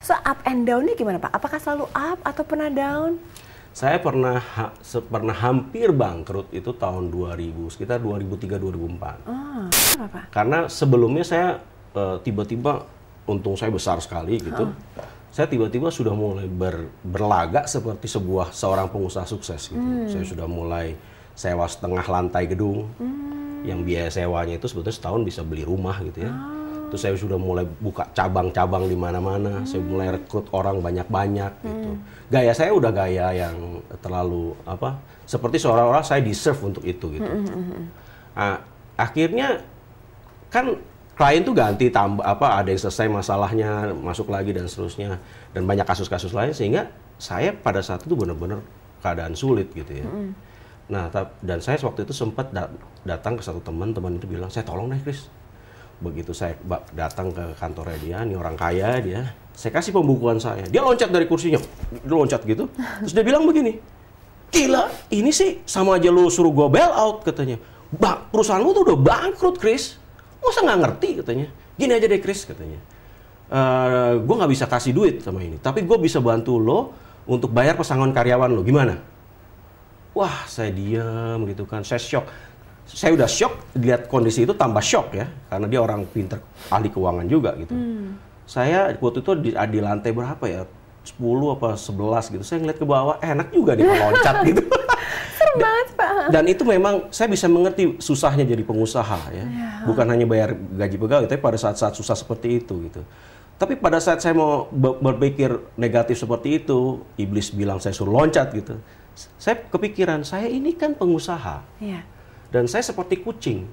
So up and down-nya gimana Pak? Apakah selalu up atau pernah down? Saya pernah hampir bangkrut itu tahun 2000, sekitar 2003-2004. Kenapa Pak? Karena sebelumnya saya tiba-tiba, untung saya besar sekali gitu. Saya tiba-tiba sudah mulai berlagak seperti seorang pengusaha sukses gitu. Saya sudah mulai sewa setengah lantai gedung, yang biaya sewanya itu sebetulnya setahun bisa beli rumah gitu ya. Terus saya sudah mulai buka cabang-cabang di mana-mana, saya mulai rekrut orang banyak-banyak gitu. Gaya saya udah gaya yang terlalu seperti seolah-olah saya deserve untuk itu gitu. Nah, akhirnya kan klien tuh ganti tambah ada yang selesai masalahnya, masuk lagi dan seterusnya, dan banyak kasus-kasus lain sehingga saya pada saat itu benar-benar keadaan sulit gitu ya. Nah, dan saya waktu itu sempat datang ke satu teman itu bilang, "Saya tolong deh, Chris." Begitu saya datang ke kantornya dia, ini orang kaya dia, saya kasih pembukuan saya. Dia loncat dari kursinya, dia loncat gitu. Terus dia bilang begini, "Gila, ini sih sama aja lu suruh gue bail out," katanya. "Perusahaan lu tuh udah bangkrut, Chris. Masa nggak ngerti," katanya. "Gini aja deh, Chris," katanya. "Gue nggak bisa kasih duit sama ini, tapi gue bisa bantu lo untuk bayar pesangon karyawan lo. Gimana?" Wah, saya diam gitu kan, saya shock. Saya udah shock, lihat kondisi itu tambah shock ya, karena dia orang pinter, ahli keuangan juga gitu. Saya waktu itu di lantai berapa ya, 10 apa 11 gitu, saya ngeliat ke bawah, enak juga dia meloncat gitu. Serem banget Pak. Dan itu memang saya bisa mengerti susahnya jadi pengusaha ya, bukan hanya bayar gaji pegawai, tapi pada saat-saat susah seperti itu gitu. Tapi pada saat saya mau berpikir negatif seperti itu, iblis bilang saya suruh loncat gitu. Saya kepikiran, saya ini kan pengusaha. Dan saya seperti kucing,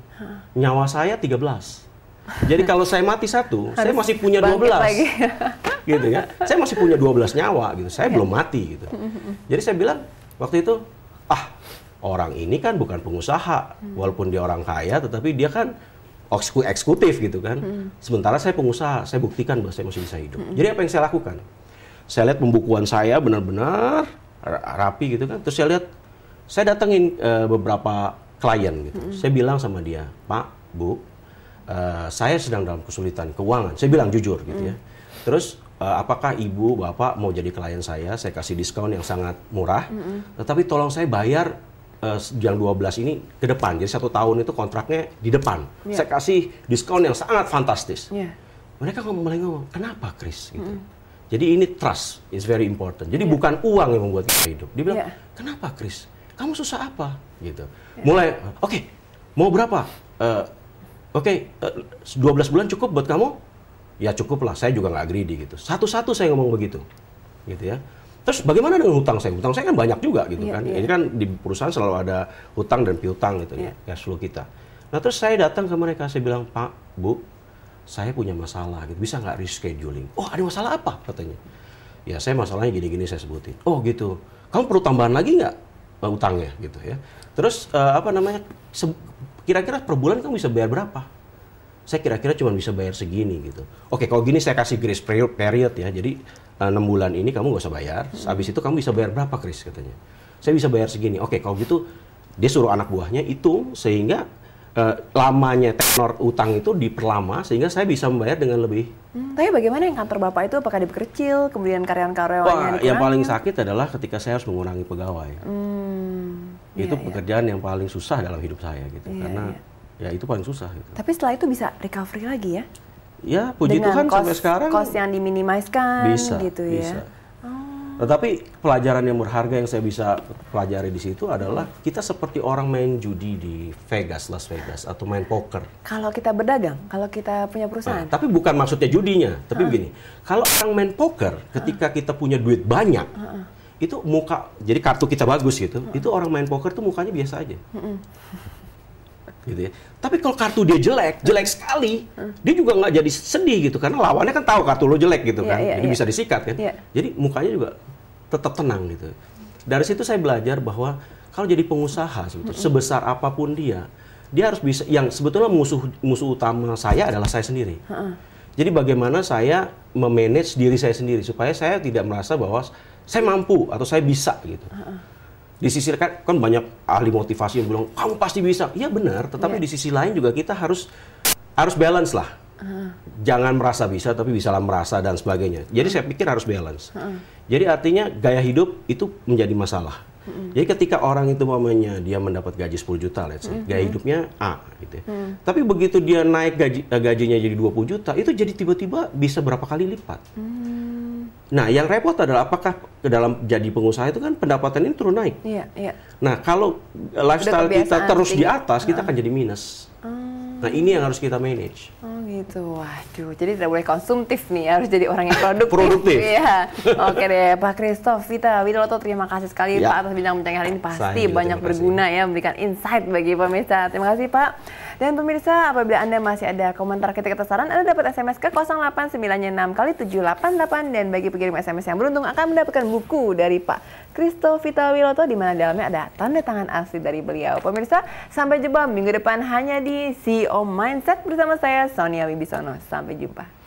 nyawa saya 13. Jadi kalau saya mati satu, saya masih punya 12. Gitu ya. Saya masih punya 12 nyawa gitu. Saya belum mati gitu. Jadi saya bilang waktu itu, orang ini kan bukan pengusaha, walaupun dia orang kaya, tetapi dia kan eksekutif gitu kan. Sementara saya pengusaha, saya buktikan bahwa saya masih bisa hidup. Jadi apa yang saya lakukan? Saya lihat pembukuan saya benar-benar rapi gitu kan. Terus saya lihat, saya datengin beberapa klien gitu. Saya bilang sama dia, "Pak, Bu, saya sedang dalam kesulitan keuangan." Saya bilang jujur gitu ya. Terus apakah Ibu, Bapak mau jadi klien saya kasih diskon yang sangat murah, tetapi tolong saya bayar yang 12 ini ke depan. Jadi 1 tahun itu kontraknya di depan. Saya kasih diskon yang sangat fantastis. Mereka mulai ngomong, "Kenapa, Chris?" Gitu. Jadi ini trust is very important. Jadi bukan uang yang membuat kita hidup. Dia bilang, "Kenapa, Chris? Kamu susah apa?" Gitu. Mulai, "Oke, mau berapa? 12 bulan cukup buat kamu?" "Ya cukup lah, saya juga nggak greedy," gitu. Satu-satu saya ngomong begitu. Gitu ya. Terus bagaimana dengan hutang saya? Hutang saya kan banyak juga gitu kan. Ini kan di perusahaan selalu ada hutang dan piutang gitu ya, cash flow kita. Nah terus saya datang ke mereka, saya bilang, "Pak, Bu, saya punya masalah gitu, bisa nggak rescheduling?" "Oh, ada masalah apa?" katanya. "Ya saya masalahnya gini-gini," saya sebutin. "Oh gitu, kamu perlu tambahan lagi nggak utangnya?" gitu ya. Terus kira-kira per bulan kamu bisa bayar berapa? "Saya kira-kira cuma bisa bayar segini," gitu. "Oke, kalau gini saya kasih grace period ya, jadi 6 bulan ini kamu nggak usah bayar, habis itu kamu bisa bayar berapa, Chris?" katanya. "Saya bisa bayar segini." "Oke, kalau gitu," dia suruh anak buahnya hitung sehingga lamanya tenor utang itu diperlama sehingga saya bisa membayar dengan lebih. Tapi bagaimana yang kantor Bapak itu, apakah diperkecil, kemudian karyawan-karyawannya dikurangi? Yang paling sakit adalah ketika saya harus mengurangi pegawai. Itu pekerjaan yang paling susah dalam hidup saya gitu, karena ya itu paling susah gitu. Tapi setelah itu bisa recovery lagi ya? Ya, puji Tuhan sampai sekarang cost yang diminimaliskan gitu ya. Bisa. Tetapi pelajaran yang berharga yang saya bisa pelajari di situ adalah kita seperti orang main judi di Vegas, Las Vegas, atau main poker. Kalau kita berdagang, kalau kita punya perusahaan. Tapi bukan maksudnya judinya, tapi begini. Kalau orang main poker, ketika kita punya duit banyak, itu jadi kartu kita bagus gitu, itu orang main poker tuh mukanya biasa aja. Gitu ya. Tapi kalau kartu dia jelek sekali, dia juga nggak jadi sedih gitu, karena lawannya kan tahu kartu lo jelek gitu kan, jadi bisa disikat kan. Jadi mukanya juga tetap tenang gitu. Dari situ saya belajar bahwa kalau jadi pengusaha sebesar apapun dia harus bisa. Yang sebetulnya musuh utama saya adalah saya sendiri. Jadi bagaimana saya memanage diri saya sendiri supaya saya tidak merasa bahwa saya mampu atau saya bisa gitu. Di sisi kan banyak ahli motivasi yang bilang kamu pasti bisa. Iya benar, tetapi di sisi lain juga kita harus balance lah. Jangan merasa bisa, tapi bisalah merasa dan sebagainya. Jadi saya pikir harus balance. Jadi artinya gaya hidup itu menjadi masalah. Jadi ketika orang itu mamanya dia mendapat gaji 10 juta, let's say, gaya hidupnya A, gitu ya. Tapi begitu dia naik gajinya jadi 20 juta, itu jadi tiba-tiba bisa berapa kali lipat. Nah, yang repot adalah apakah ke dalam jadi pengusaha itu kan pendapatan ini turun naik. Nah, kalau lifestyle kita terus di atas, kita akan jadi minus. Nah, ini yang harus kita manage. Oh gitu, waduh. Jadi tidak boleh konsumtif nih, harus jadi orang yang produktif. Produktif. Iya. Oke deh, Pak Christoph Vita Wiloto, terima kasih sekali Pak atas bincang-bincang hari ini. Pasti banyak berguna ya, memberikan insight bagi pemirsa. Terima kasih Pak. Dan pemirsa, apabila Anda masih ada komentar, kritik atau saran, Anda dapat SMS ke 0896 kali 788, dan bagi pengirim SMS yang beruntung akan mendapatkan buku dari Pak Christoph Vita Wiloto, di mana dalamnya ada tanda tangan asli dari beliau. Pemirsa, sampai jumpa minggu depan hanya di CEO Mindset bersama saya Sonia Wibisono. Sampai jumpa.